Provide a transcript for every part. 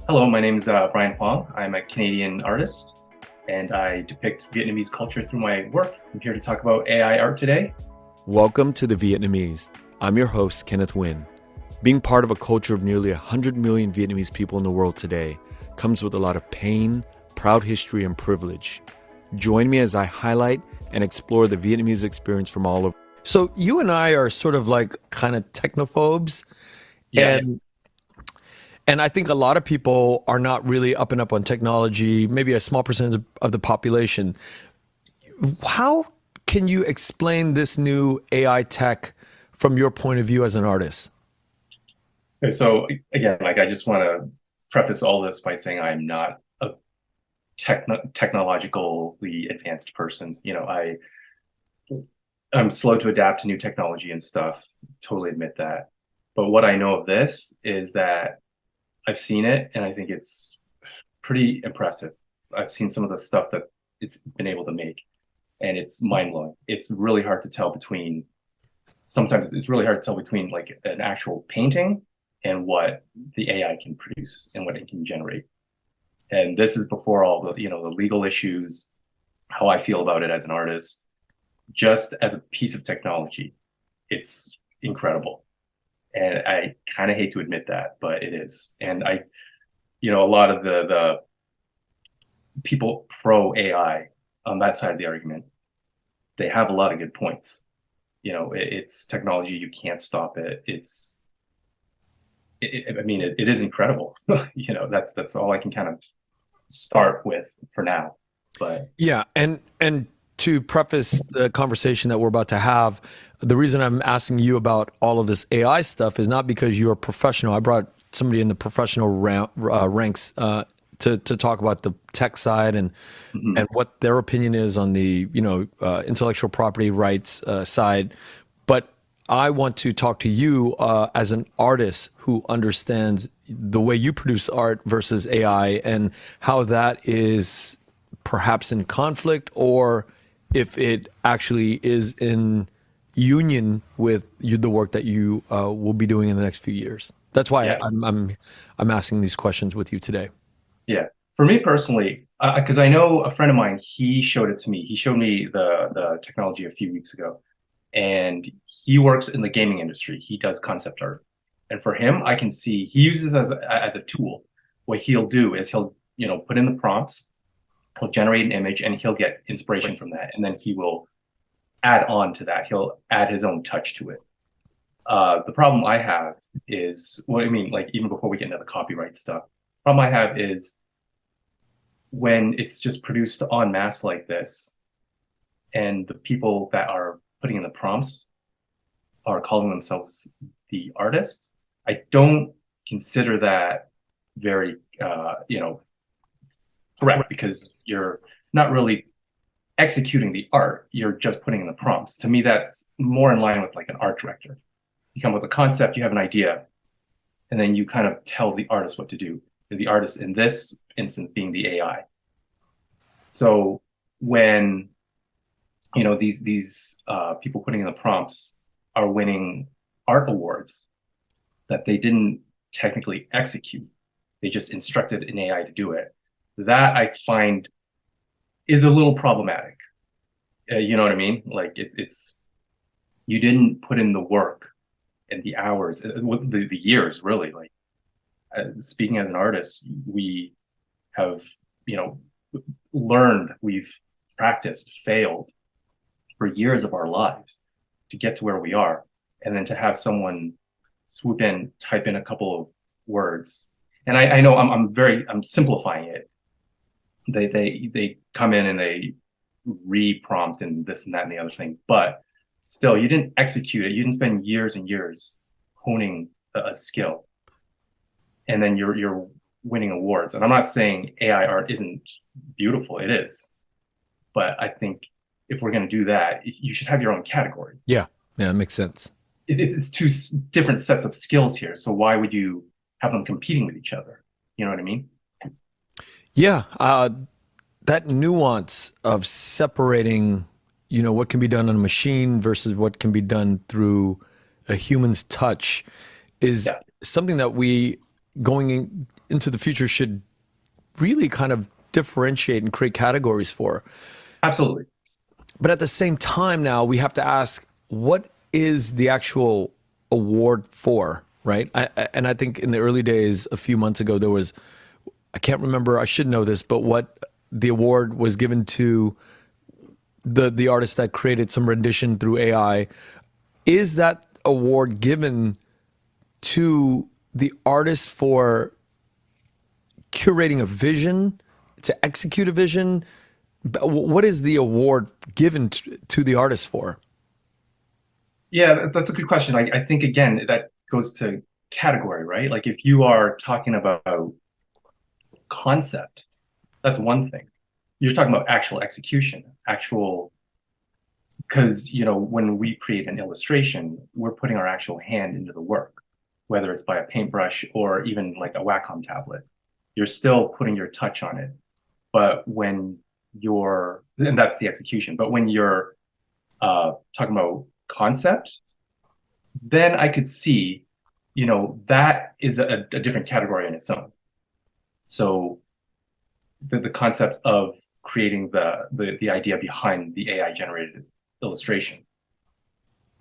Hello, my name is Brian Hoang. I'm a Canadian artist and I depict Vietnamese culture through my work. I'm here to talk about AI art today. Welcome to The Vietnamese. I'm your host, Kenneth Nguyen. Being part of a culture of nearly 100 million Vietnamese people in the world today comes with a lot of pain, proud history, and privilege. Join me as I highlight and explore the Vietnamese experience from all over. So you and I are sort of like kind of technophobes, Yes. and and I think a lot of people are not really up and up on technology, maybe a small percentage of the population. How can you explain this new AI tech from your point of view as an artist? Okay, so again, I just want to preface all this by saying I'm not a technologically advanced person. I'm slow to adapt to new technology and stuff. Totally admit that. But what I know of this is that I've seen it and I think it's pretty impressive. I've seen some of the stuff that it's been able to make and it's mind blowing. It's really hard to tell between sometimes it's really hard to tell between like an actual painting and what the AI can produce and what it can generate. And this is before all the legal issues, how I feel about it as an artist, just as a piece of technology. It's incredible. And I kind of hate to admit that, but it is. And a lot of the people pro AI on that side of the argument, they have a lot of good points. It's technology, you can't stop it. It is incredible. That's all I can kind of start with for now. But Yeah, and to preface the conversation that we're about to have, the reason I'm asking you about all of this AI stuff is not because you're a professional. I brought somebody in the professional ranks to talk about the tech side mhm. and what their opinion is on the intellectual property rights side. But I want to talk to you as an artist who understands the way you produce art versus AI and how that is perhaps in conflict, or if it actually is in union with the work that you will be doing in the next few years. That's why Yeah, I'm asking these questions with you today. yeah. For me personally, because I know a friend of mine, he showed it to me. He showed me the technology a few weeks ago, and he works in the gaming industry. He does concept art, and for him, I can see he uses it as a tool. What he'll do is he'll put in the prompts, he'll generate an image, and he'll get inspiration from that, and then he will add on to that. He'll add his own touch to it. The problem I have is what I mean, like even before we get into the copyright stuff, problem I have is when it's just produced en masse like this, and the people that are putting in the prompts are calling themselves the artists. I don't consider that very, correct because you're not really executing the art. You're just putting in the prompts. To me, that's more in line with like an art director. You come with a concept, you have an idea, and then you kind of tell the artist what to do. The artist in this instance being the AI. So when these people putting in the prompts are winning art awards that they didn't technically execute, they just instructed an AI to do it. That I find is a little problematic. You know what I mean? Like it's you didn't put in the work and the hours, the years really. Like speaking as an artist, we have you know learned, we've practiced, failed for years of our lives to get to where we are, and then to have someone swoop in, type in a couple of words. And I know I'm simplifying it. They come in and they re-prompt and this and that and the other thing, but still, you didn't execute it. You didn't spend years and years honing a skill, and then you're winning awards. And I'm not saying AI art isn't beautiful; it is, but I think if we're going to do that, you should have your own category. Yeah, yeah, it makes sense. It's two different sets of skills here. So why would you have them competing with each other? You know what I mean? Yeah, that nuance of separating, what can be done on a machine versus what can be done through a human's touch is Yeah. something that we into the future should really kind of differentiate and create categories for. Absolutely. But at the same time, now we have to ask, what is the actual award for, right? And I think in the early days, a few months ago, there was, I can't remember, I should know this, but what the award was given to the artist that created some rendition through AI. Is that award given to the artist for curating a vision, to execute a vision? What is the award given to the artist for? Yeah, that's a good question. I think again that goes to category, right? Like if you are talking about concept, that's one thing. You're talking about actual execution, actual, because when we create an illustration, we're putting our actual hand into the work, whether it's by a paintbrush or even like a Wacom tablet. You're still putting your touch on it. But when and that's the execution. But when you're talking about concept, then I could see, that is a different category in its own. So the concept of creating the idea behind the AI generated illustration,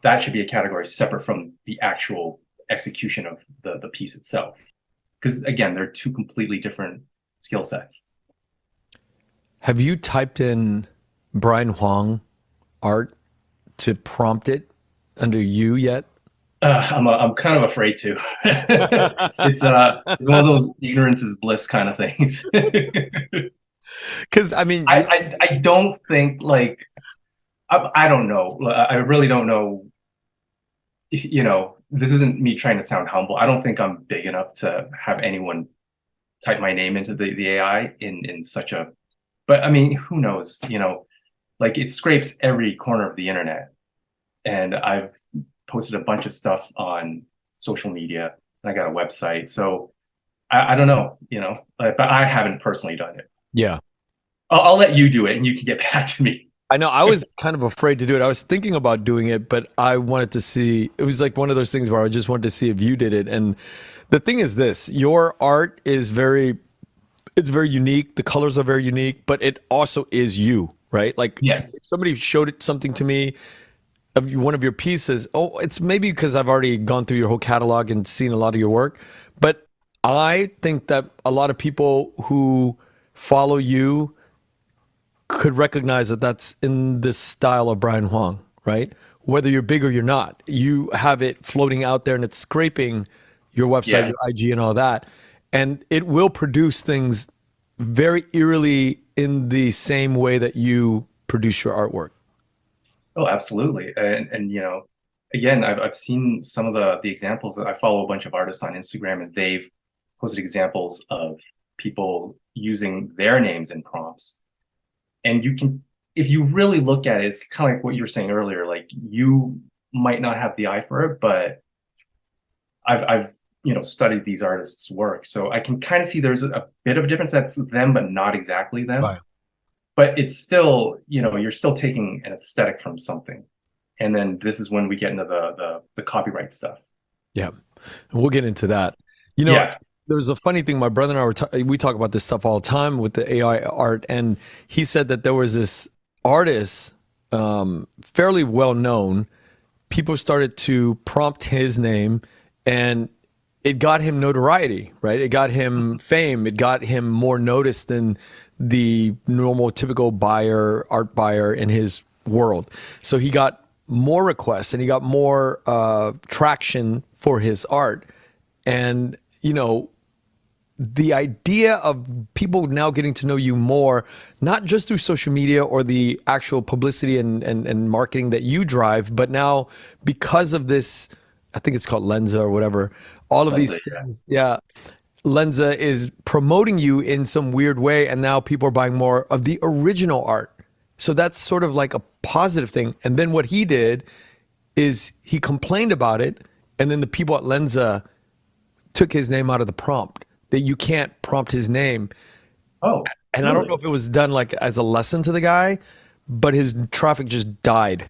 that should be a category separate from the actual execution of the piece itself. Because again, they're two completely different skill sets. Have you typed in Brian Hoang art to prompt it under you yet? I'm kind of afraid to. It's one of those ignorance is bliss kind of things. Because I mean, I don't think like I don't know. I really don't know. This isn't me trying to sound humble. I don't think I'm big enough to have anyone type my name into the AI in such a. But I mean, who knows? Like it scrapes every corner of the internet, and I've posted a bunch of stuff on social media, and I got a website. So I don't know, but I haven't personally done it. yeah. I'll let you do it, and you can get back to me. I know I was kind of afraid to do it. I was thinking about doing it, but I wanted to see. It was like one of those things where I just wanted to see if you did it. And the thing is this, your art is it's very unique. The colors are very unique, but it also is you, right? Like Yes. if somebody showed it something to me of one of your pieces. Oh, it's maybe because I've already gone through your whole catalog and seen a lot of your work, but I think that a lot of people who follow you could recognize that that's in this style of Brian Hoang, right? Whether you're big or you're not, you have it floating out there and it's scraping your website, Yeah. your IG, and all that. And it will produce things very eerily in the same way that you produce your artwork. Oh, absolutely. And again, I've seen some of the examples. I follow a bunch of artists on Instagram, and they've posted examples of people using their names in prompts. And you can, if you really look at it, it's kind of like what you were saying earlier. Like you might not have the eye for it, but I've studied these artists' work, so I can kind of see there's a bit of a difference. That's them, but not exactly them. Right. But it's still, you're still taking an aesthetic from something. And then this is when we get into the copyright stuff. Yeah. And we'll get into that. You know, Yeah. there's a funny thing. My brother and I we talk about this stuff all the time with the AI art. And he said that there was this artist, fairly well known. People started to prompt his name and it got him notoriety, right? It got him fame. It got him more notice than the normal, typical art buyer in his world. So he got more requests and he got more traction for his art. And, the idea of people now getting to know you more, not just through social media or the actual publicity and marketing that you drive, but now because of this, I think it's called Lenza or whatever, all of these things. Yeah. Lenza is promoting you in some weird way. And now people are buying more of the original art. So that's sort of like a positive thing. And then what he did is he complained about it. And then the people at Lenza took his name out of the prompt, that you can't prompt his name. Oh, And really? I don't know if it was done like as a lesson to the guy, but his traffic just died.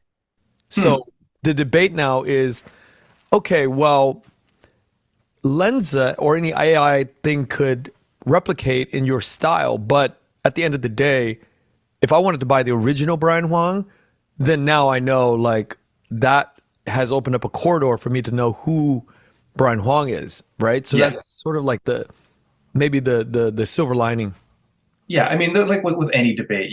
So the debate now is, okay, well, Lensa or any AI thing could replicate in your style. But at the end of the day, if I wanted to buy the original Brian Huang, then now I know like that has opened up a corridor for me to know who Brian Huang is, right? So Yeah. that's sort of like the maybe the silver lining. Yeah, I mean, like with any debate,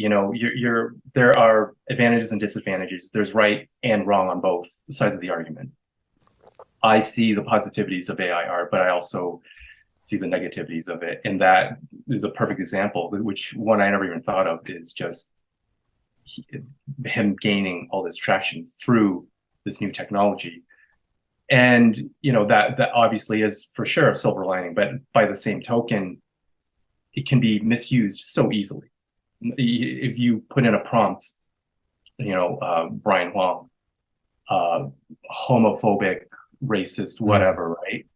there are advantages and disadvantages. There's right and wrong on both sides of the argument. I see the positivities of AI art, but I also see the negativities of it. And that is a perfect example, which one I never even thought of is just he, him gaining all this traction through this new technology. And that obviously is for sure a silver lining, but by the same token, it can be misused so easily. If you put in a prompt, Brian Huang, uh, homophobic, racist, Mm. whatever, right?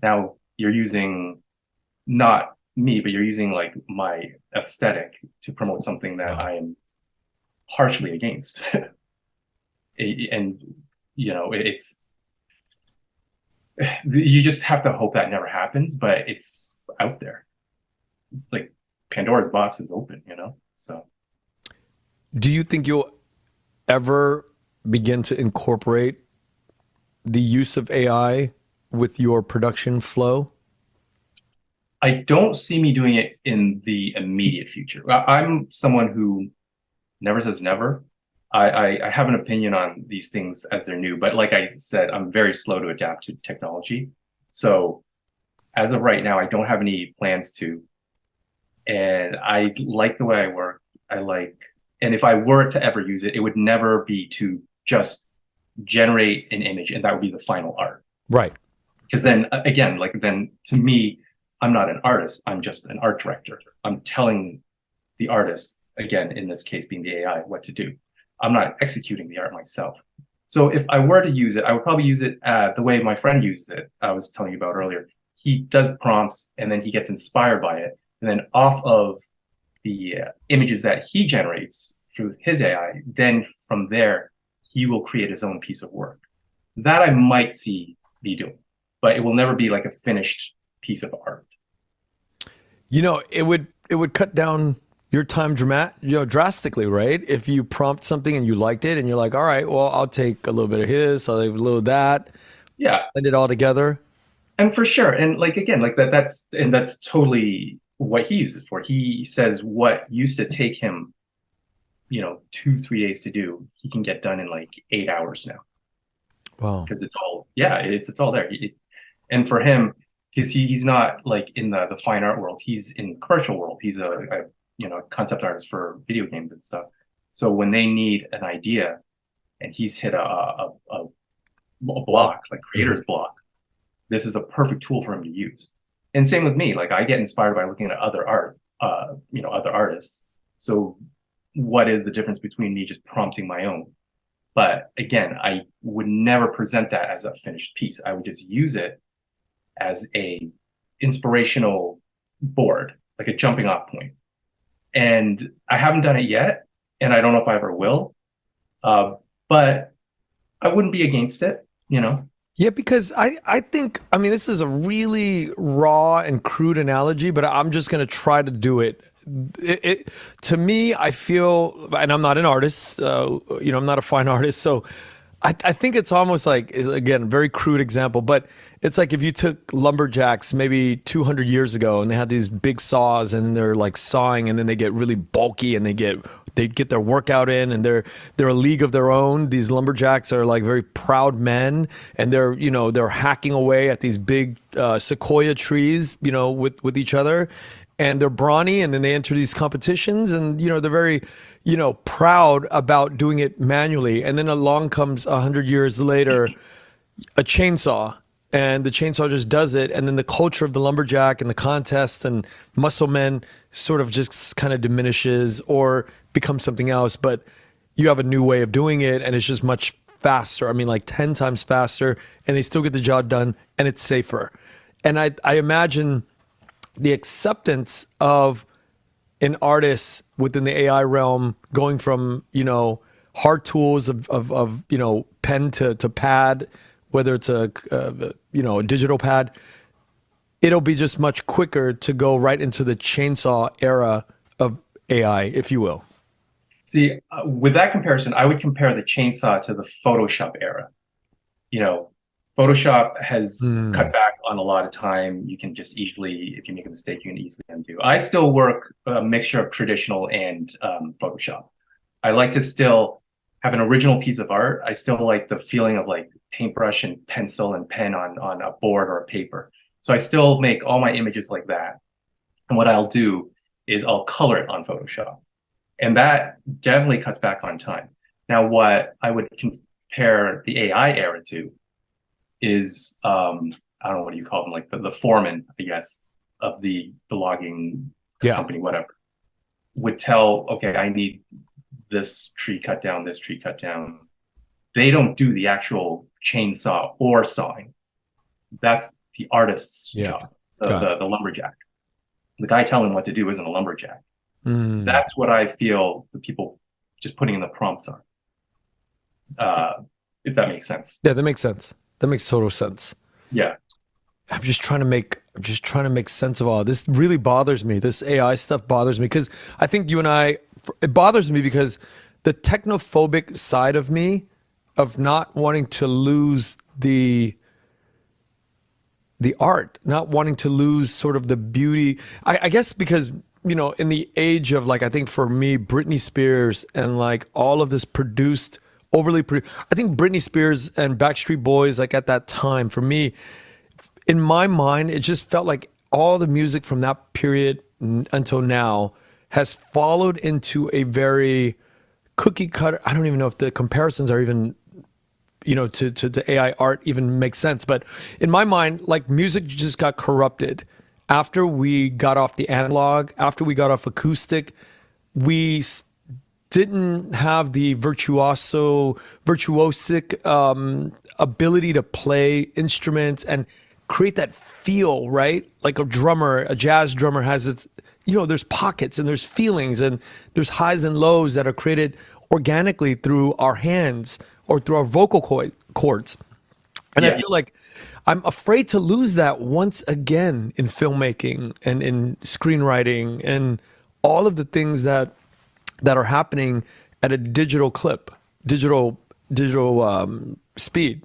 Now you're using not me, but you're using like my aesthetic to promote something that Wow. I am harshly against. And, it's, you just have to hope that never happens, but it's out there. It's like Pandora's box is open. So Do you think you'll ever begin to incorporate the use of AI with your production flow? I don't see me doing it in the immediate future. I'm someone who never says never. I have an opinion on these things as they're new, but like I said, I'm very slow to adapt to technology. So as of right now, I don't have any plans to. And I like the way I work. And if I were to ever use it, it would never be to just generate an image and that would be the final art. Right. Because then again, like then to me, I'm not an artist. I'm just an art director. I'm telling the artist, again, in this case being the AI, what to do. I'm not executing the art myself. So if I were to use it, I would probably use it the way my friend uses it. I was telling you about earlier. He does prompts and then he gets inspired by it. And then off of the images that he generates through his AI, then from there, he will create his own piece of work. That I might see me doing, but it will never be like a finished piece of art. It would cut down your time drastically, right? If you prompt something and you liked it and you're like, all right, well, I'll take a little bit of his, I'll take a little of that, Yeah, blend it all together. and for sure, and like again, like that's totally what he uses for. He says what used to take him, 2, 3 days to do, he can get done in like 8 hours now Wow. because it's all there. And for him, because he's not like in the fine art world, he's in the commercial world. He's a concept artist for video games and stuff. So when they need an idea, and he's hit a Block. block, like Mhm. creator's block, this is a perfect tool for him to use. And same with me, like I get inspired by looking at other art, other artists. So what is the difference between me just prompting my own? But again, I would never present that as a finished piece. I would just use it as a inspirational board, like a jumping off point. And I haven't done it yet, and I don't know if I ever will. Uh, but I wouldn't be against it. Yeah, because I think, I mean, this is a really raw and crude analogy, but I'm just going to try to do it. To me, I feel, and I'm not an artist, I'm not a fine artist. So I think it's almost like, again, a very crude example, but it's like if you took lumberjacks maybe 200 years ago and they had these big saws and they're like sawing and then they get really bulky and they get their workout in and they're a league of their own. These lumberjacks are like very proud men and they're hacking away at these big sequoia trees, with each other, and they're brawny, and then they enter these competitions and they're very proud about doing it manually, and then along comes 100 years later a chainsaw, and the chainsaw just does it, and then the culture of the lumberjack and the contest and muscle men sort of just kind of diminishes or becomes something else. But you have a new way of doing it and it's just much faster. I mean, like 10 times faster, and they still get the job done, and it's safer. And I imagine the acceptance of an artist within the AI realm going from, hard tools of pen to pad, whether it's a digital pad, it'll be just much quicker to go right into the chainsaw era of AI, if you will. See, with that comparison, I would compare the chainsaw to the Photoshop era. You know, Photoshop has cut Mm, back on a lot of time. You can just easily, if you make a mistake, you can easily undo. I still work a mixture of traditional and Photoshop. I like to still have an original piece of art. I still like the feeling of like paintbrush and pencil and pen on a board or a paper. So I still make all my images like that. And what I'll do is I'll color it on Photoshop. And that definitely cuts back on time. Now, what I would compare the AI era to is I don't know what do you call them, like the foreman, I guess, of the logging yeah. company, whatever, would tell, okay, I need this tree cut down, this tree cut down. They don't do the actual chainsaw or sawing. That's the artist's Yeah. job, Got it. the lumberjack. The guy telling what to do isn't a lumberjack. Mm. That's what I feel the people just putting in the prompts are, uh, if that makes sense. Yeah, that makes sense. That makes total sense. Yeah. I'm just trying to make sense of all this. Really bothers me. This AI stuff bothers me because I think you and I, it bothers me because the technophobic side of me, of not wanting to lose the art, not wanting to lose sort of the beauty. I guess because, you know, in the age of, like, I think for me, Britney Spears and like all of this produced, overly produced, I think Britney Spears and Backstreet Boys, like at that time, for me, in my mind, it just felt like all the music from that period until now has followed into a very cookie cutter. I don't even know if the comparisons are even, you know, to the AI art even makes sense. But in my mind, like, music just got corrupted after we got off the analog, after we got off acoustic. We didn't have the virtuosic ability to play instruments and create that feel, right? Like a drummer, a jazz drummer has its, you know, there's pockets and there's feelings and there's highs and lows that are created organically through our hands or through our vocal cords. And I Yeah. feel like I'm afraid to lose that once again in filmmaking and in screenwriting and all of the things that are happening at a digital clip, digital speed.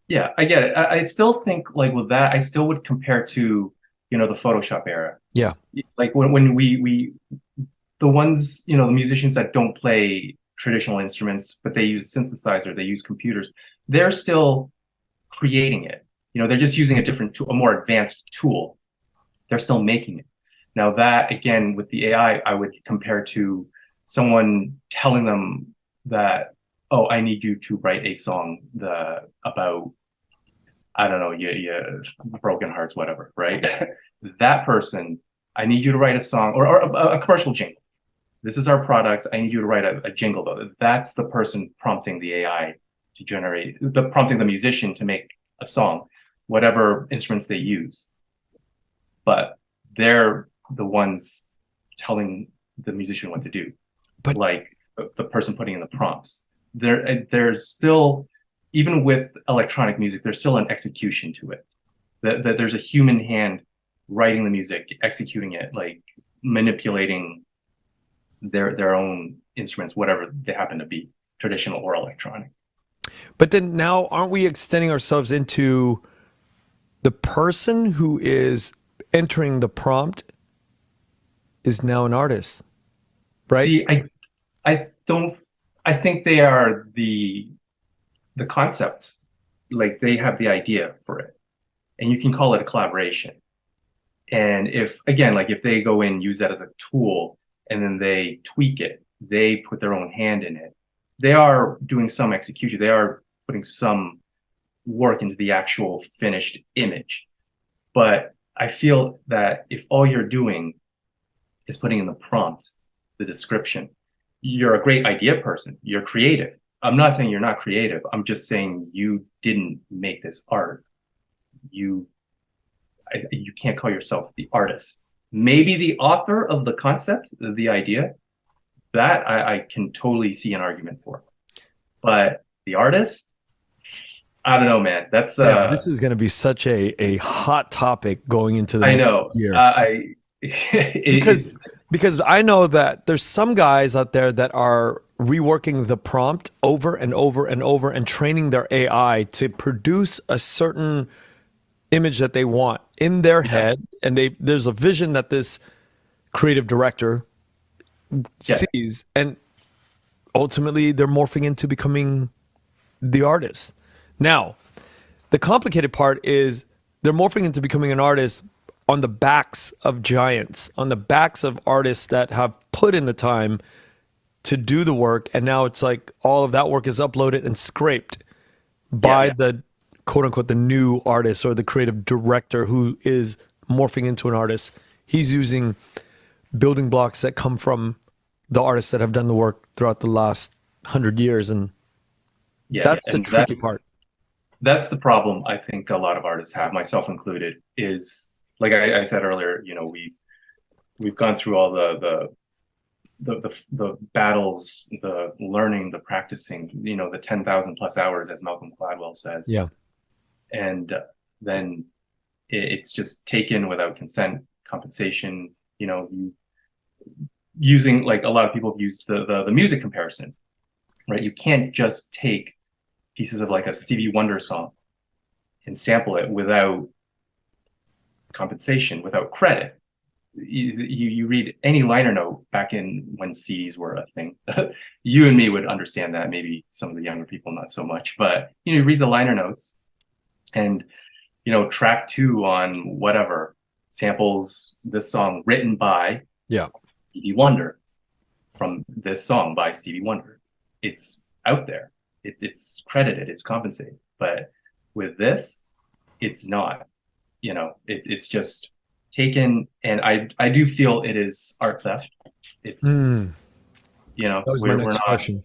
Yeah, I get it. I still think like with that, I still would compare to, the Photoshop era. Yeah. Like when we the ones, the musicians that don't play traditional instruments, but they use synthesizer, they use computers, they're still creating it. They're just using a different tool, a more advanced tool. They're still making it. Now that again with the AI, I would compare to someone telling them that, oh, I need you to write a song about I don't know, you broken hearts, whatever, right? That person, I need you to write a song or a commercial jingle. This is our product. I need you to write a jingle though. That's the person prompting the AI to generate, prompting the musician to make a song, whatever instruments they use. But they're the ones telling the musician what to do, But like the person putting in the prompts. There's still, even with electronic music, there's still an execution to it. That there's a human hand writing the music, executing it, like manipulating their own instruments, whatever they happen to be, traditional or electronic. then now aren't we extending ourselves into the person who is entering the prompt is now an artist, right? See, I don't I think they are the concept, like they have the idea for it, and you can call it a collaboration. And if again, like if they go in, use that as a tool, and then they tweak it, they put their own hand in it. They are doing some execution. They are putting some work into the actual finished image. But I feel that if all you're doing is putting in the prompt, the description, you're a great idea person. You're creative. I'm not saying you're not creative. I'm just saying you didn't make this art. You you can't call yourself the artist. Maybe the author of the concept, the idea, that I can totally see an argument for. But the artist, I don't know, man. That's Damn, this is going to be such a hot topic going into the I next know. year. Because It's because I know that there's some guys out there that are reworking the prompt over and over and over and training their AI to produce a certain image that they want in their yeah, head, and there's a vision that this creative director yeah, sees, and ultimately they're morphing into becoming the artist. Now, the complicated part is they're morphing into becoming an artist on the backs of giants, on the backs of artists that have put in the time to do the work. And now it's like all of that work is uploaded and scraped yeah, by yeah. the quote unquote the new artist or the creative director who is morphing into an artist. He's using building blocks that come from the artists that have done the work throughout the last 100 years. And Yeah, yeah. that's the And tricky part. that's the problem I think a lot of artists have, myself included, is like I said earlier, we've gone through all the battles, the learning, the practicing, the 10,000 plus hours, as Malcolm Gladwell says. Yeah. And then it's just taken without consent, compensation, using like a lot of people have used the music comparison, right? You can't just take pieces of like a Stevie Wonder song and sample it without compensation, without credit. You read any liner note back in when CDs were a thing. You and me would understand that. Maybe some of the younger people not so much. But you read the liner notes, and track two on whatever samples this song written by Yeah. Stevie Wonder from this song by Stevie Wonder. It's out there. It's credited. It's compensated. But with this, it's not. It's just taken, and I do feel it is art theft. It's Mm, that was my we're next not. question.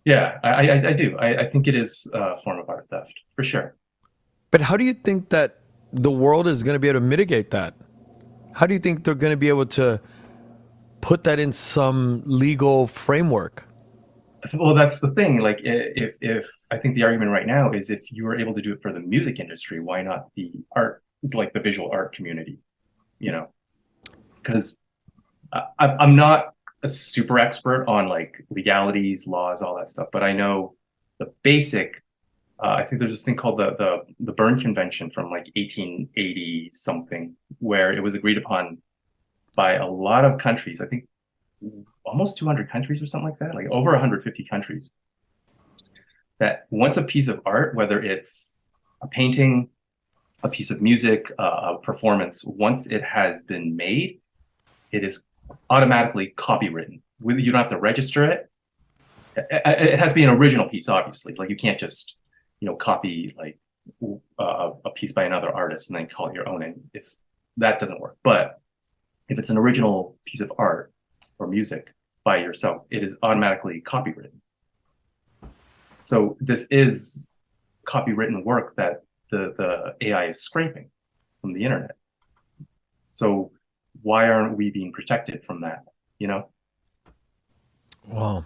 Yeah, I do. I think it is a form of art theft for sure. But how do you think that the world is going to be able to mitigate that? How do you think they're going to be able to put that in some legal framework? Well, that's the thing. Like, if I think the argument right now is if you were able to do it for the music industry, why not the art, like the visual art community? You know, because I'm not a super expert on like legalities, laws, all that stuff, but I know the basic. I think there's this thing called the Berne Convention from like 1880 something, where it was agreed upon by a lot of countries. I think almost 200 countries or something like that, like over 150 countries. That once a piece of art, whether it's a painting, a piece of music, a performance, once it has been made, it is automatically copywritten. You don't have to register it. It has to be an original piece, obviously. Like you can't just, copy like a piece by another artist and then call it your own. And that doesn't work. But if it's an original piece of art or music by yourself, it is automatically copywritten. So this is copywritten work that the AI is scraping from the internet. So why aren't we being protected from that? You know? Wow.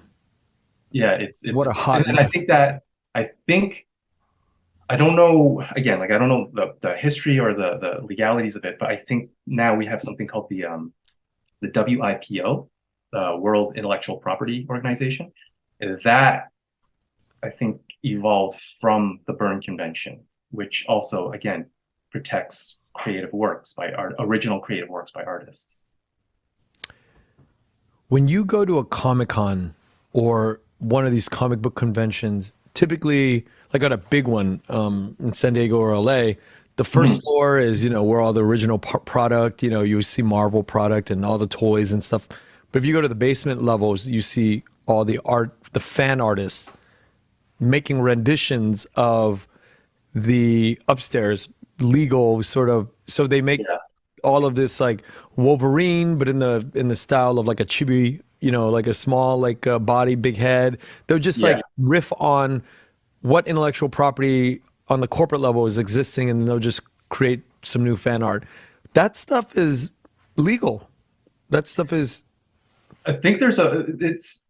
Yeah, What a it's hot and I mess. think that I think I don't know again, like I don't know the history or the legalities of it, but I think now we have something called the WIPO, the World Intellectual Property Organization. That I think evolved from the Berne Convention, which also again protects creative works by original creative works by artists. When you go to a Comic Con or one of these comic book conventions, typically, like at a big one in San Diego or LA, the first Mhm. floor is, where all the original product, you see Marvel product and all the toys and stuff. But if you go to the basement levels, you see all the art, the fan artists making renditions of the upstairs legal sort of, so they make Yeah, all of this like Wolverine, but in the style of like a chibi, like a small like body, big head. They'll just yeah. like riff on what intellectual property on the corporate level is existing, and they'll just create some new fan art. That stuff is legal. That stuff is, I think it's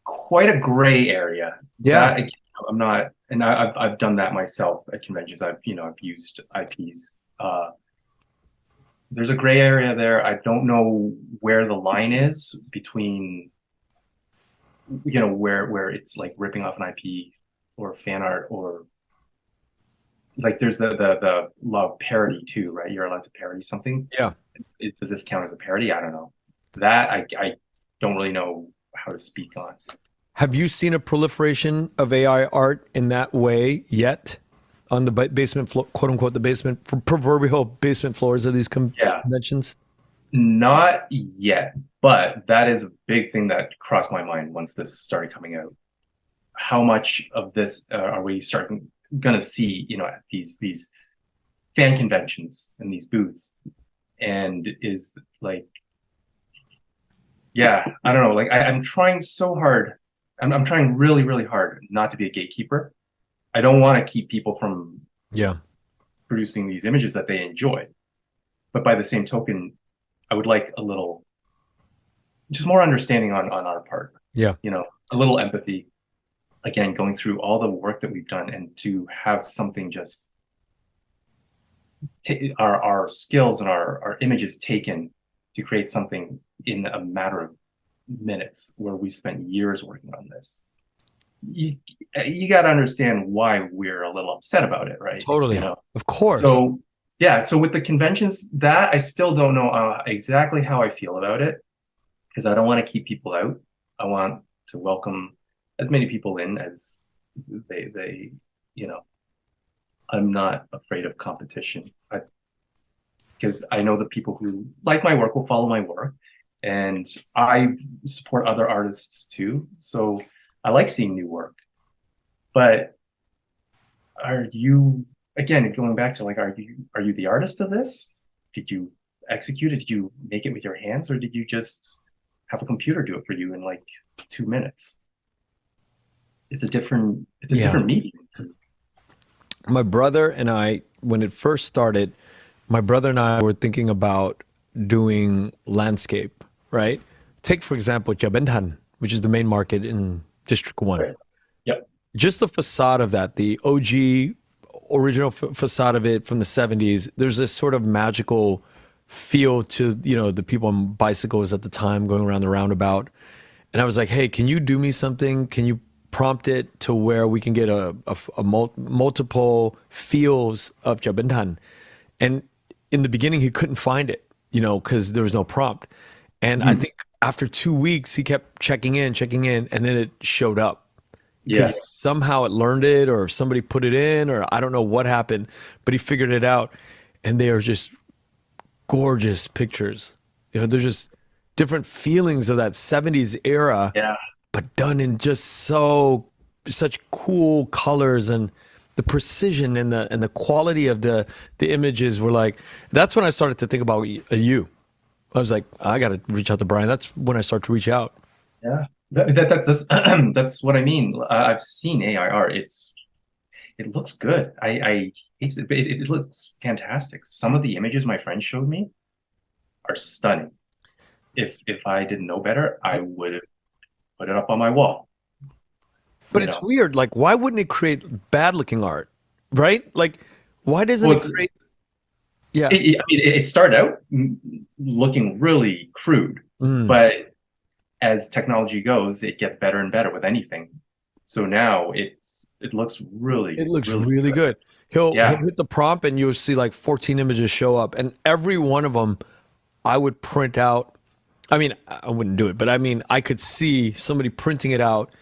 quite a gray area. yeah. That I'm not. and I've done that myself at conventions. I've used IPs. There's a gray area there. I don't know where the line is between, where it's like ripping off an IP or fan art, or like there's the law of parody too, right? You're allowed to parody something. Yeah. Does this count as a parody? I don't know. That I don't really know how to speak on. Have you seen a proliferation of AI art in that way yet? On the basement floor, quote unquote, the basement, proverbial basement floors of these Yeah, conventions? not yet, but that is a big thing that crossed my mind once this started coming out. How much of this are we starting gonna see, at these fan conventions and these booths? And is like, yeah, I don't know. Like I'm trying so hard. I'm trying really, really hard not to be a gatekeeper. I don't want to keep people from Yeah. producing these images that they enjoy. But by the same token, I would like a little, just more understanding on our part, Yeah. a little empathy. Again, going through all the work that we've done, and to have something just our skills and our images taken to create something in a matter of minutes, where we've spent years working on this. You you got to understand why we're a little upset about it, right? Totally. Of course. So yeah, so with the conventions, that I still don't know exactly how I feel about it, because I don't want to keep people out. I want to welcome as many people in as they you know I'm not afraid of competition. Because I know the people who like my work will follow my work, and I support other artists too. So I like seeing new work. But are you, again, going back to like, are you the artist of this? Did you execute it? Did you make it with your hands, or did you just have a computer do it for you in like 2 minutes? It's a Yeah. different medium. My brother and I, when it first started, my brother and I were thinking about doing landscape, right? Take, for example, Jabentan, which is the main market in District 1. Right. Yep. Just the facade of that, the OG original facade of it from the 70s, there's this sort of magical feel to, the people on bicycles at the time going around the roundabout. And I was like, hey, can you do me something? Can you prompt it to where we can get multiple feels of Jabentan? And in the beginning, he couldn't find it, because there was no prompt. And I Mhm. think after 2 weeks, he kept checking in, and then it showed up Yeah. because somehow it learned it, or somebody put it in, or I don't know what happened, but he figured it out. And they are just gorgeous pictures. They're just different feelings of that 70s era, Yeah. but done in just such cool colors, and the precision and the quality of the images were like, that's when I started to think about you. I was like, I got to reach out to Brian. That's when I start to reach out. Yeah. That's that's what I mean. I've seen AI art. It looks good. It looks fantastic. Some of the images my friend showed me are stunning. If I didn't know better, I would have put it up on my wall, But you it's know. weird. Like, why wouldn't it create bad looking art? Right? Like, why doesn't Well, it create? Yeah. I mean, it started out looking really crude, Mm. but as technology goes, it gets better and better with anything. So now it looks It really, looks really really good. good. He'll Yeah. hit the prompt and you'll see like 14 images show up, and every one of them I would print out. I mean, I wouldn't do it, but I mean, I could see somebody printing it out,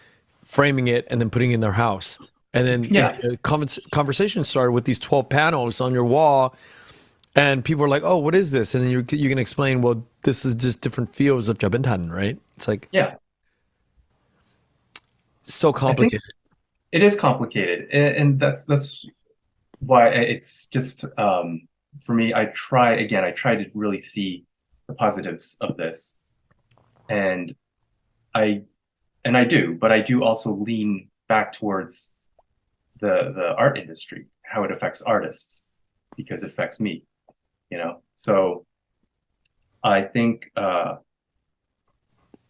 framing it, and then putting it in their house. And then Yeah. a conversation started with these 12 panels on your wall, and people are like, "Oh, what is this?" And then you can explain, "Well, this is just different fields of Jabintan, right?" It's like Yeah. so I think complicated. it is complicated, and that's why it's just for me. I try to really see the positives of this, and I I do, but I do also lean back towards the art industry, how it affects artists, because it affects me. So I think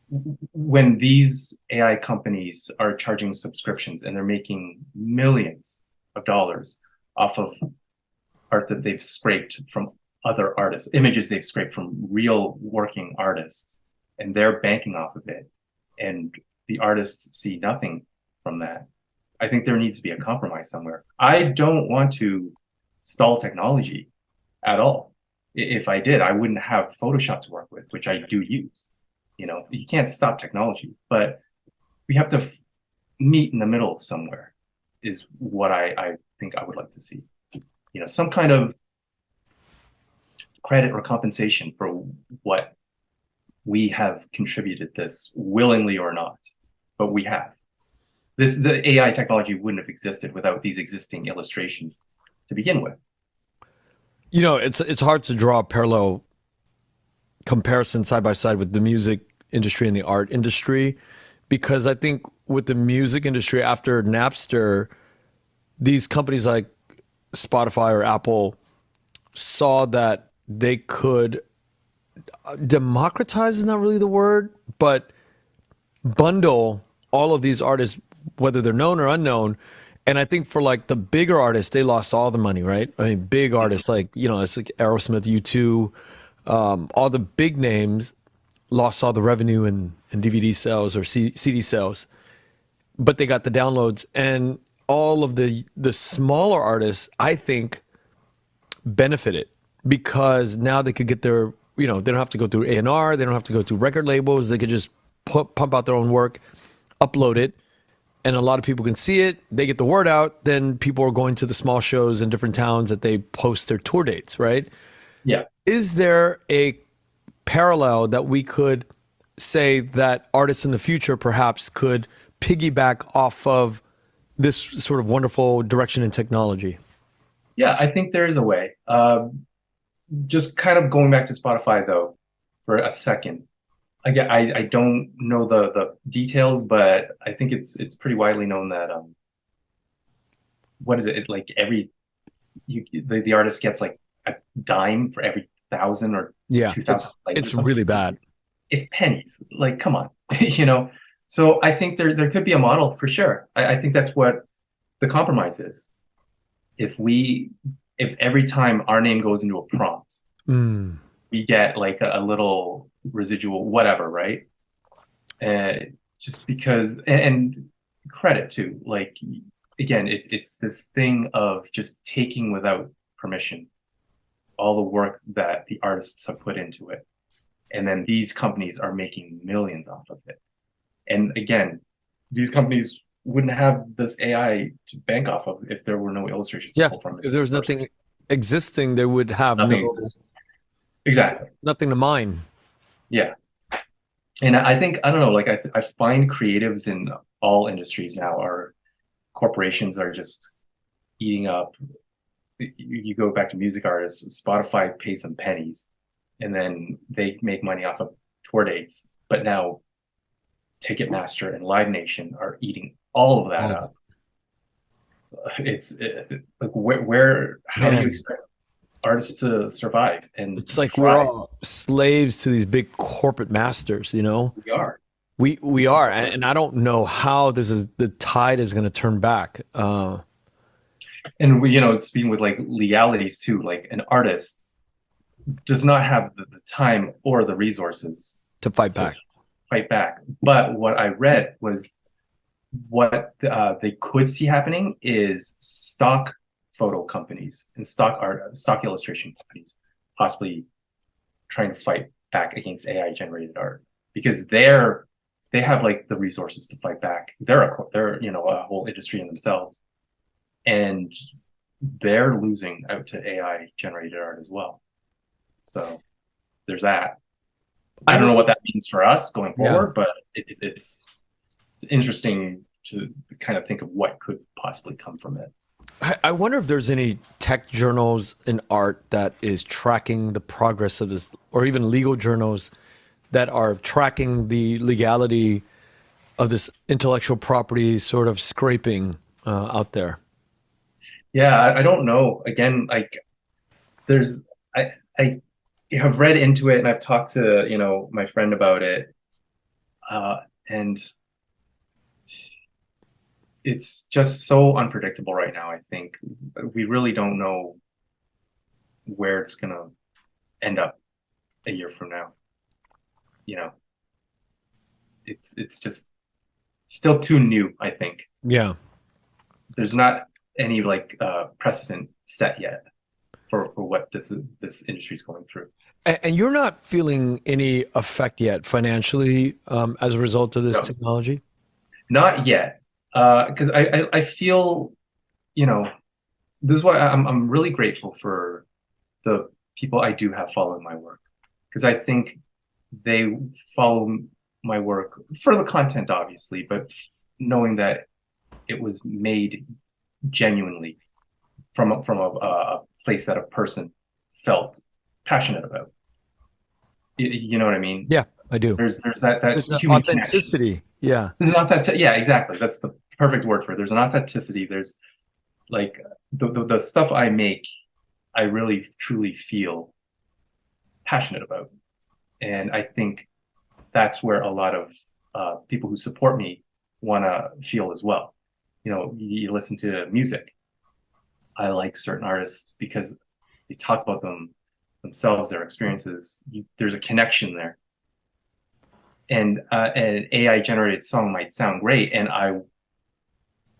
when these AI companies are charging subscriptions and they're making millions of dollars off of art that they've scraped from other artists, images they've scraped from real working artists, and they're banking off of it, and the artists see nothing from that. I think there needs to be a compromise somewhere. I don't want to stall technology at all. If I did, I wouldn't have Photoshop to work with, which I do use. You can't stop technology, but we have to meet in the middle somewhere, is what I think I would like to see. Some kind of credit or compensation for what we have contributed this willingly or not, but we have. The AI technology wouldn't have existed without these existing illustrations to begin with. It's hard to draw a parallel comparison side by side with the music industry and the art industry, because I think with the music industry after Napster, these companies like Spotify or Apple saw that they could democratize is not really the word, but bundle all of these artists, whether they're known or unknown. And I think for like the bigger artists, they lost all the money, right? I mean, big artists like, it's like Aerosmith, U2, all the big names lost all the revenue in DVD sales or CD sales, but they got the downloads. And all of the smaller artists, I think, benefited because now they could get their, they don't have to go through A&R, they don't have to go through record labels, they could just pump out their own work, upload it, and a lot of people can see it. They get the word out. Then people are going to the small shows in different towns that they post their tour dates, right? Yeah. Is there a parallel that we could say that artists in the future perhaps could piggyback off of this sort of wonderful direction in technology? Yeah, I think there is a way. Just kind of going back to Spotify though, for a second. Again, I don't know the details, but I think it's pretty widely known that what is it? Like the artist gets like a dime for every 1,000 or Yeah, 2,000 plays or it's something. really bad. It's pennies. Like, come on, So I think there could be a model for sure. I think that's what the compromise is. If we if every time our name goes into a prompt, Mm. we get like a little residual whatever, right? Just because, and credit too. Like, again, it's this thing of just taking without permission all the work that the artists have put into it, and then these companies are making millions off of it. And again, these companies wouldn't have this AI to bank off of if there were no illustrations to Yeah, pull from it if in there the was first nothing place. existing, they would have Nothing exists. Exactly. nothing to mine. Yeah. And I think, I don't know, like I find creatives in all industries now are corporations are just eating up. You go back to music artists, Spotify pays them pennies, and then they make money off of tour dates. But now Ticketmaster and Live Nation are eating all of that Oh up. Like how do you man, expect artists to survive and it's like we're thrive? all slaves to these big corporate masters, you know? We are. We are, and I don't know how the tide is going to turn back And speaking with like legalities too, like an artist does not have the time or the resources to fight to back. fight back. But what I read was what they could see happening is stock photo companies and stock illustration companies possibly trying to fight back against AI generated art because they have like the resources to fight back. They're a whole industry in themselves, and they're losing out to AI generated art as well. So there's that. I I don't know know what that this. means for us going Yeah. forward, but it's interesting to kind of think of what could possibly come from it. I wonder if there's any tech journals in art that is tracking the progress of this, or even legal journals that are tracking the legality of this intellectual property sort of scraping out there. Yeah, I don't know. Again, like there's I have read into it and I've talked to, my friend about it. And it's just so unpredictable right now. I think we really don't know where it's going to end up a year from now. You know, it's just still too new, I think. Yeah. There's not any like precedent set yet for what this industry is going through. And you're not feeling any effect yet financially as a result of this No, technology? not yet. Because I feel, you know, this is why I'm really grateful for the people I do have following my work. Because I think they follow my work for the content, obviously, but knowing that it was made genuinely from a place that a person felt passionate about. You know what I mean? Yeah, I do. There's that There's an human connection. authenticity. Yeah. There's not that yeah, exactly. That's the perfect word for it. There's an authenticity. There's like the stuff I make, I really truly feel passionate about, and I think that's where a lot of people who support me want to feel as well. You know, you listen to music. I like certain artists because they talk about themselves, their experiences. There's a connection there, and an AI generated song might sound great, and I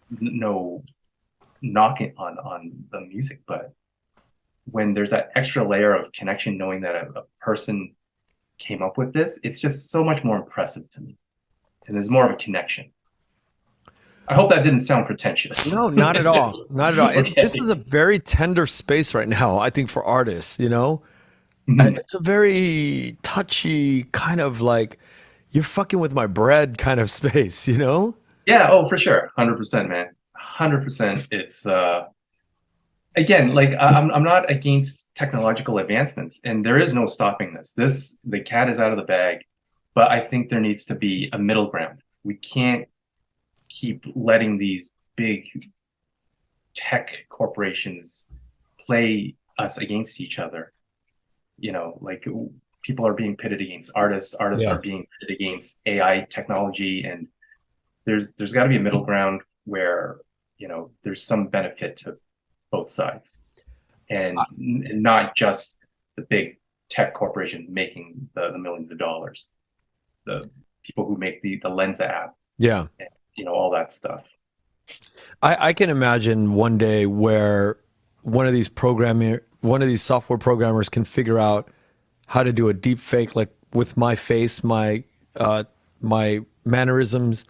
know knocking on the music, but when there's that extra layer of connection, knowing that a person came up with this, it's just so much more impressive to me, and there's more of a connection. I hope that didn't sound pretentious. No, not at all. Not at all. And this is Okay. a very tender space right now, I think, for artists, you know? Mhm. It's a very touchy kind of like you're fucking with my bread kind of space, you know? Yeah, oh, for sure. 100%, man. 100%. It's again, like I'm not against technological advancements, and there is no stopping this. The cat is out of the bag, but I think there needs to be a middle ground. We can't keep letting these big tech corporations play us against each other. You know, like people are being pitted against artists, artists Yeah. are being pitted against AI technology, and there's got to be a middle ground where, you know, there's some benefit to both sides, and not just the big tech corporation making the millions of dollars, the people who make the Lens app, Yeah. and, you know, all that stuff. I can imagine one day where one of these software programmers can figure out how to do a deep fake like with my face, my mannerisms,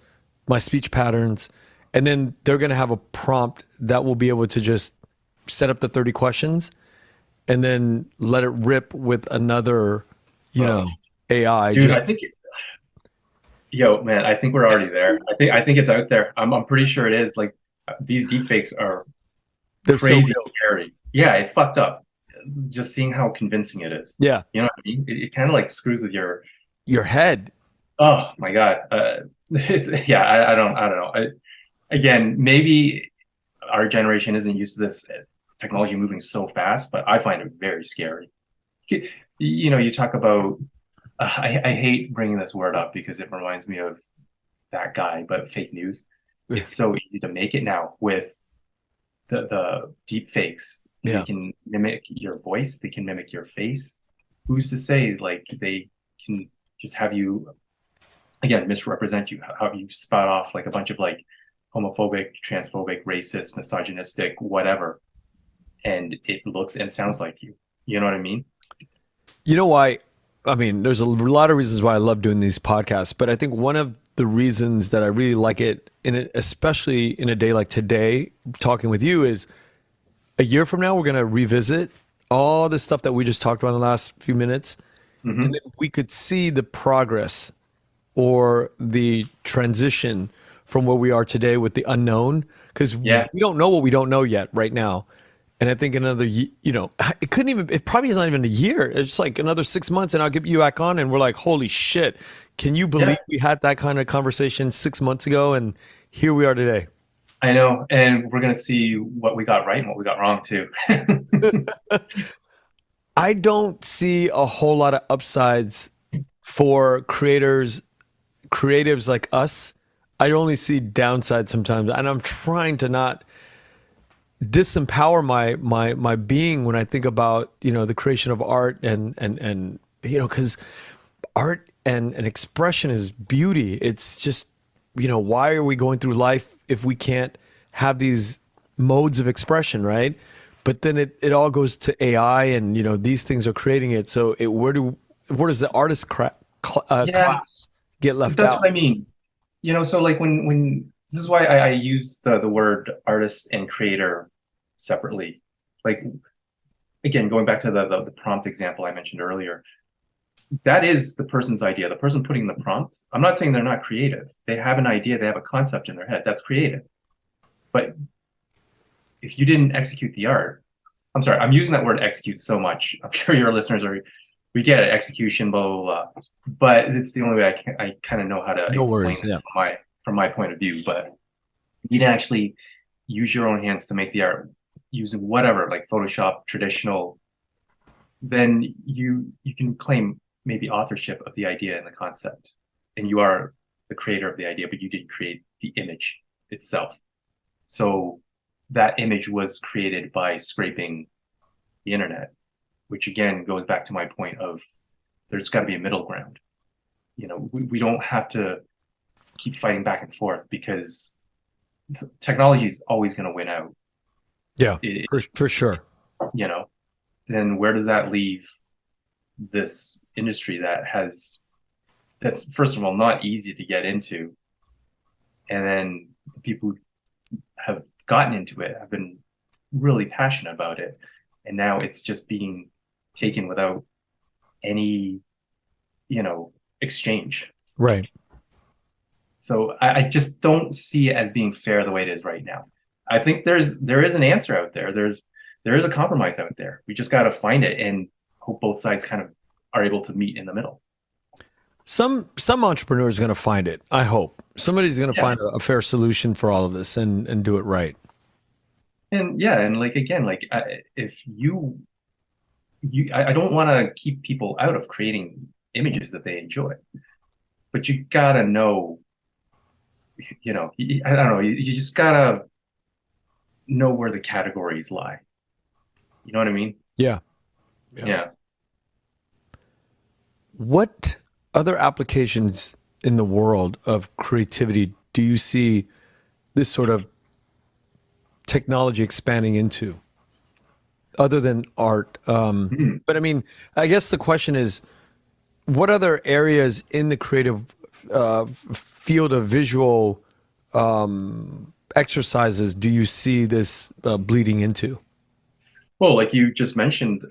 my speech patterns, and then they're going to have a prompt that will be able to just set up the 30 questions and then let it rip with another, you Uh, know, AI Dude, just I think yo, man, I think we're already there. I think it's out there. I'm pretty sure it is. Like these deepfakes are they're so crazy real. scary. Yeah, it's fucked up. Just seeing how convincing it is. Yeah. You know what I mean? It kind of like screws with your. Your head. Oh my God. It's yeah. I don't know. Again, maybe our generation isn't used to this technology moving so fast, but I find it very scary. You know, you talk about. I hate bringing this word up because it reminds me of that guy, but fake news. It's so easy to make it now with the deep fakes. They Yeah. can mimic your voice, they can mimic your face. Who's to say like they can just have you again misrepresent you, have you spout off like a bunch of like homophobic, transphobic, racist, misogynistic, whatever, and it looks and sounds like you. You know what I mean? You know why? I mean, there's a lot of reasons why I love doing these podcasts, but I think one of the reasons that I really like it, in it, especially in a day like today, talking with you, is a year from now we're going to revisit all the stuff that we just talked about in the last few minutes, and Hmm. then we could see the progress or the transition from where we are today with the unknown, because Yeah, we don't know what we don't know yet right now. And I think another, you know, it couldn't even, it probably is not even a year. It's like another 6 months and I'll get you back on and we're like, holy shit. Can you believe yeah, we had that kind of conversation 6 months ago? And here we are today. I know. And we're gonna see what we got right and what we got wrong too. I don't see a whole lot of upsides for creators creatives like us, I only see downside sometimes, and I'm trying to not disempower my being when I think about the creation of art and because art and expression is beauty. It's just why are we going through life if we can't have these modes of expression, right? But then it all goes to AI, and these things are creating it. So where does the artist Yeah, class get left that's out? what I mean. So like when this is why I use the word artist and creator separately. Like again, going back to the prompt example I mentioned earlier, that is the person's idea. The person putting the prompt, I'm not saying they're not creative. They have an idea, they have a concept in their head. That's creative. But if you didn't execute the art, I'm sorry, I'm using that word execute so much. I'm sure your listeners are, we get it, execution, blah, blah, blah. But it's the only way I kind of know how to No explain worries. it Yeah. from my point of view. But you didn't actually use your own hands to make the art using whatever, like Photoshop, traditional, then you can claim maybe authorship of the idea and the concept. And you are the creator of the idea, but you did create the image itself. So that image was created by scraping the internet, which again goes back to my point of there's got to be a middle ground. We don't have to keep fighting back and forth because technology is always going to win out. Yeah, It, for sure. you know, then where does that leave this industry that's first of all not easy to get into, and then the people who have gotten into it have been really passionate about it, and now it's just being taken without any exchange. Right. So I just don't see it as being fair the way it is right now. I think there is an answer out there. There is a compromise out there. We just got to find it and hope both sides kind of are able to meet in the middle. Some entrepreneur is going to find it. I hope somebody's going to Yeah. find a fair solution for all of this and do it right. And yeah, and like again, like if I don't want to keep people out of creating images that they enjoy, but you gotta know, I don't know, you just gotta know where the categories lie. You know what I mean? Yeah. Yeah. Yeah. What other applications in the world of creativity do you see this sort of technology expanding into other than art? Mhm. But I mean, I guess the question is, what other areas in the creative field of visual exercises do you see this bleeding into? Well, like you just mentioned,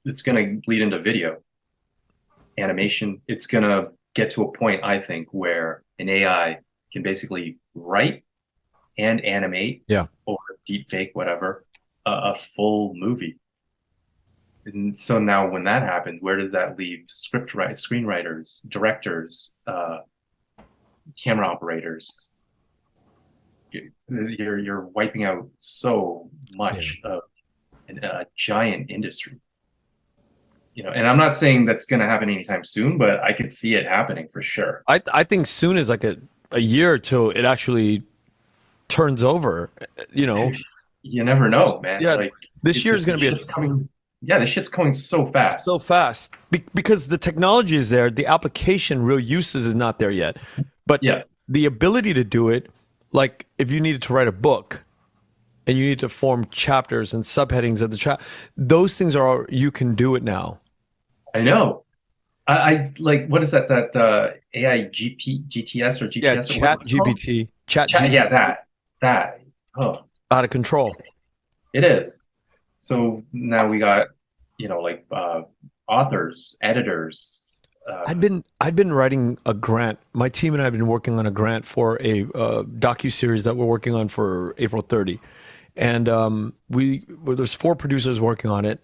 it's going to lead into video animation. It's going to get to a point, I think, where an AI can basically write and animate Yeah. or deep fake, whatever, a full movie. And so now when that happens, where does that leave screenwriters, directors, camera operators? You're wiping out so Yeah. much of a giant industry. And I'm not saying that's going to happen anytime soon, but I could see it happening for sure. I think soon is like a year till it actually turns over. You know, You never know, man. yeah, Like this year is the going to be shit's coming. Yeah, the shit's coming so so fast. fast because the technology is there, the application, real uses is not there yet. But Yeah, the ability to do it, like if you needed to write a book and you need to form chapters and subheadings of the chapter, those things are you can do it now. I know. I like what is that AI GTS or Yeah, GPS or Chat whatever it's called? GPT, Chat Yeah, GPT, that. Oh, out of control. it is. So now we got, like authors, editors. I'd been writing a grant. My team and I have been working on a grant for a docu series that we're working on for April 30, and there's four producers working on it,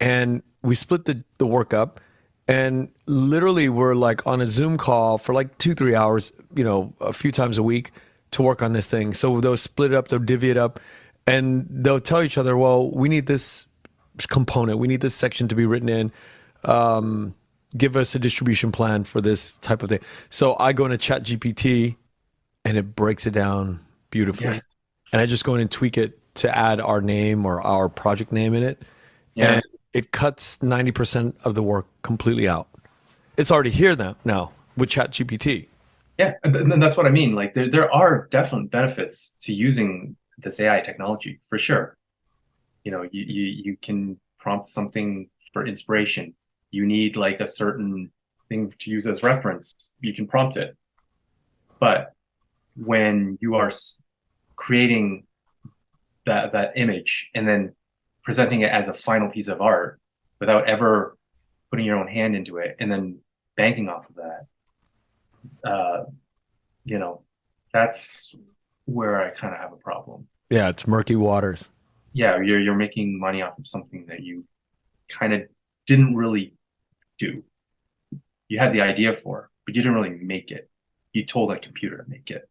and we split the work up, and literally we're like on a Zoom call for like 2-3 hours, a few times a week to work on this thing. So they'll split it up, they'll divvy it up, and they'll tell each other, well, we need this component, we need this section to be written in. give us a distribution plan for this type of thing. So I go into Chat GPT and it breaks it down Yeah. beautifully. And I just go in and tweak it to add our name or our project name in it. And Yeah. it cuts 90% of the work completely out. It's already here now with Chat GPT. Yeah. And that's what I mean. Like there are definite benefits to using this AI technology for sure. You can prompt something for inspiration. You need like a certain thing to use as reference. You can prompt it. But when you are creating that image and then presenting it as a final piece of art without ever putting your own hand into it and then banking off of that, uh, you know, that's where I kind of have a problem. Yeah, it's murky waters. Yeah, you're making money off of something that you kind of didn't really do. You had the idea for, but you didn't really make it. You told a computer to make it.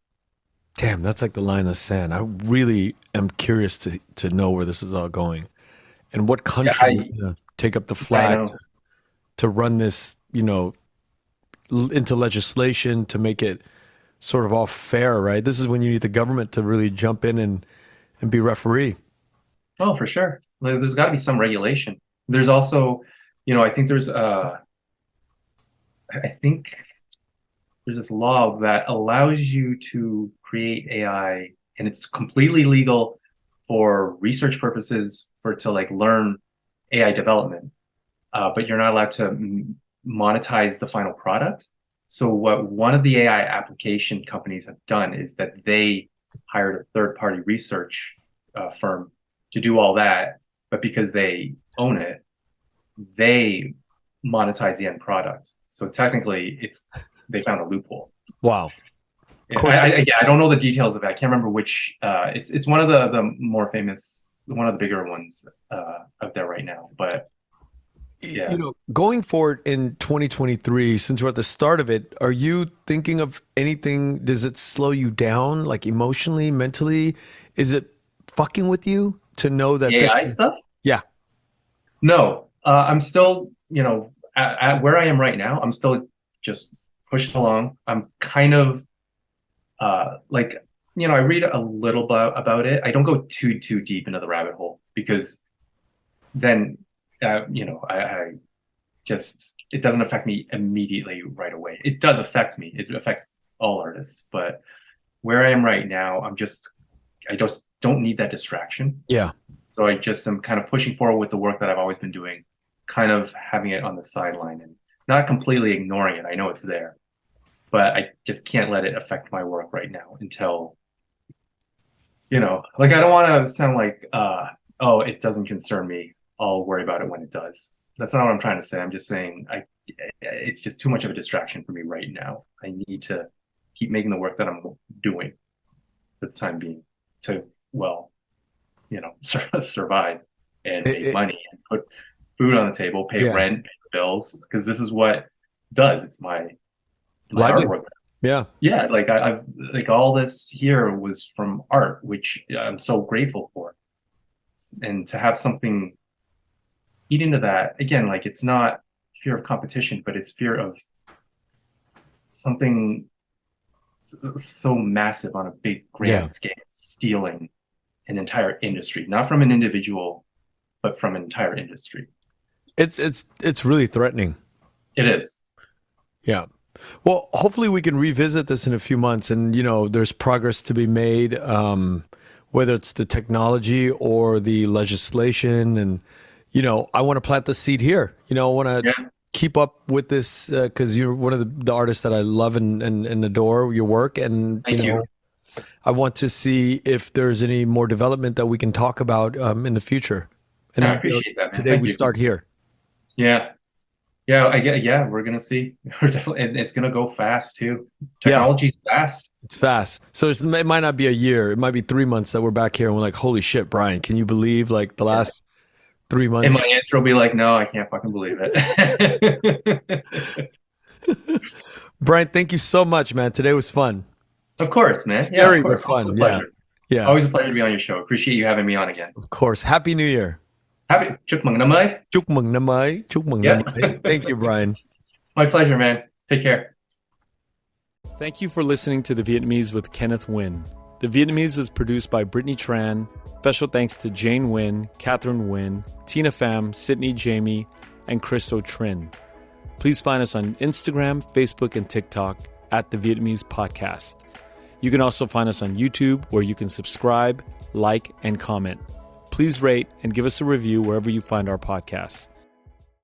Damn, that's like the line of the sand. I really am curious to know where this is all going and what Yeah, country is going to take up the I flag know. to run this, into legislation to make it sort of all fair, right? This is when you need the government to really jump in and be referee. Oh, for sure. Like, there's got to be some regulation. There's also, I think I think there's this law that allows you to create AI, and it's completely legal for research purposes for it to like learn AI development, but you're not allowed to monetize the final product. So what one of the AI application companies have done is that they hired a third-party research firm to do all that, but because they own it, they monetize the end product. So technically, it's they found a loophole. Wow. Of Yeah, course. yeah, I don't know the details of it. I can't remember which. It's one of the more famous, one of the bigger ones out there right now. But yeah, Going forward in 2023, since we're at the start of it, are you thinking of anything? Does it slow you down, like emotionally, mentally? Is it fucking with you to know that the this AI is, stuff. yeah, No, I'm still, at where I am right now. I'm still just pushing along. I'm kind of like, I read a little bit about it. I don't go too deep into the rabbit hole because then, I just it doesn't affect me immediately right away. It does affect me. It affects all artists, but where I am right now, I just don't need that distraction. yeah. So I just am kind of pushing forward with the work that I've always been doing, kind of having it on the sideline and not completely ignoring it. I know it's there, but I just can't let it affect my work right now until, like I don't want to sound like, oh, it doesn't concern me. I'll worry about it when it does. That's not what I'm trying to say. I'm just saying it's just too much of a distraction for me right now. I need to keep making the work that I'm doing for the time being to, well, survive and It, make it, money and put food on the table, pay yeah. rent, pay bills, because this is what it does. It's my Lively. artwork. Yeah. Yeah, like I've like all this here was from art, which I'm so grateful for. And to have something eat into that again, like it's not fear of competition, but it's fear of something so massive on a big Yeah. grand scale, stealing an entire industry, not from an individual, but from an entire industry. It's really threatening. It is. Yeah. Well, hopefully we can revisit this in a few months and there's progress to be made, whether it's the technology or the legislation. And, I want to plant the seed here. I want to Yeah. keep up with this because you're one of the artists that I love and adore your work. And, Thank you. I want to see if there's any more development that we can talk about in the future. I And, appreciate that, man. today Thank we you. start here. Yeah. Yeah, I get yeah, we're gonna see. We're definitely and it's gonna go fast too. Yeah. Technology's fast. It's fast. So it might not be a year. It might be 3 months that we're back here and we're like, holy shit, Brian, can you believe like the Yeah. last three And months? my answer will be like, no, I can't fucking believe it. Brian, thank you so much, man. Today was fun. Of course, man. Yeah, of Scary, but course. Always a fun. Yeah. pleasure. Yeah. Always a pleasure to be on your show. Appreciate you having me on again. Of course. Happy New Year. Happy chúc mừng năm mới. Chúc mừng năm mới. Chúc mừng năm Yep. mới. Thank you, Brian. My pleasure, man. Take care. Thank you for listening to The Vietnamese with Kenneth Nguyen. The Vietnamese is produced by Brittany Tran. Special thanks to Jane Nguyen, Catherine Nguyen, Tina Pham, Sydney Jamie, and Christo Trin. Please find us on Instagram, Facebook, and TikTok at The Vietnamese Podcast. You can also find us on YouTube, where you can subscribe, like, and comment. Please rate and give us a review wherever you find our podcasts.